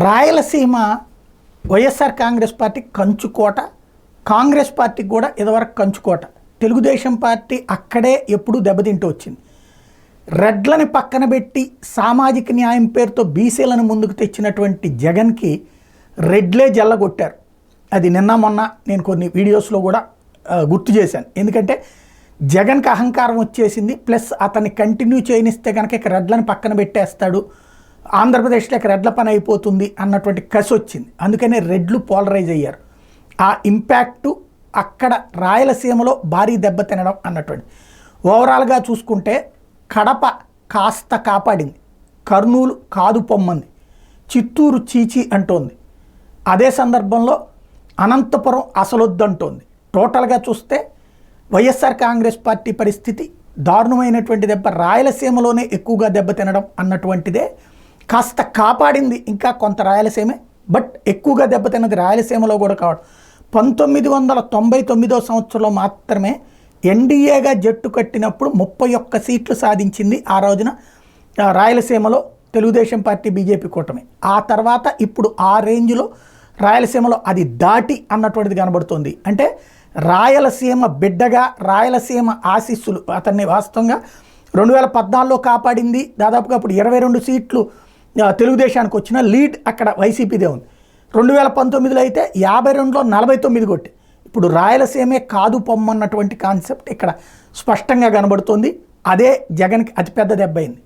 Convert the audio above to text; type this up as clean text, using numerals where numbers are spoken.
Rayalaseema YSR Congress party కంచుకోట, కాంగ్రెస్ పార్టీకి కూడా ఇదివరకు కంచుకోట. తెలుగుదేశం పార్టీ అక్కడే ఎప్పుడూ దెబ్బతింటూ వచ్చింది. రెడ్లని పక్కన పెట్టి సామాజిక న్యాయం పేరుతో బీసీలను ముందుకు తెచ్చినటువంటి జగన్కి రెడ్లే జల్లగొట్టారు. అది నిన్న మొన్న నేను కొన్ని వీడియోస్లో కూడా గుర్తు చేశాను. ఎందుకంటే జగన్కి అహంకారం వచ్చేసింది, ప్లస్ అతన్ని కంటిన్యూ చేయనిస్తే కనుక ఇక రెడ్లను పక్కన పెట్టేస్తాడు, ఆంధ్రప్రదేశ్లో ఇక రెడ్ల పని అయిపోతుంది అన్నటువంటి కసి వచ్చింది. అందుకనే రెడ్లు పోలరైజ్ అయ్యారు. ఆ ఇంపాక్టు అక్కడ రాయలసీమలో భారీ దెబ్బ తినడం అన్నటువంటి. ఓవరాల్గా చూసుకుంటే కడప కాస్త కాపాడింది, కర్నూలు కాదు పొమ్మంది, చిత్తూరు చీచి అంటోంది. అదే సందర్భంలో అనంతపురం అసలొద్దంటోంది. టోటల్గా చూస్తే వైఎస్ఆర్ కాంగ్రెస్ పార్టీ పరిస్థితి దారుణమైనటువంటి దెబ్బ రాయలసీమలోనే ఎక్కువగా దెబ్బ తినడం అన్నటువంటిదే. కాస్త కాపాడింది ఇంకా కొంత రాయలసీమే, బట్ ఎక్కువగా దెబ్బతిన్నది రాయలసీమలో కూడా కావడం. 1999 సంవత్సరంలో మాత్రమే ఎన్డీఏగా జట్టు కట్టినప్పుడు 31 సీట్లు సాధించింది ఆ రోజున రాయలసీమలో తెలుగుదేశం పార్టీ బీజేపీ కూటమి. ఆ తర్వాత ఇప్పుడు ఆ రేంజ్లో రాయలసీమలో అది దాటి అన్నటువంటిది కనబడుతుంది. అంటే రాయలసీమ బిడ్డగా రాయలసీమ ఆశీస్సులు అతన్ని వాస్తవంగా 2014లో కాపాడింది. దాదాపుగా అప్పుడు 22 సీట్లు తెలుగుదేశానికి వచ్చిన లీడ్ అక్కడ వైసీపీదే ఉంది. 2019లో అయితే 52లో 49 కొట్టి ఇప్పుడు రాయలసీమే కాదు పొమ్మన్నటువంటి కాన్సెప్ట్ ఇక్కడ స్పష్టంగా కనబడుతుంది. అదే జగన్కి అతిపెద్ద దెబ్బ అయింది.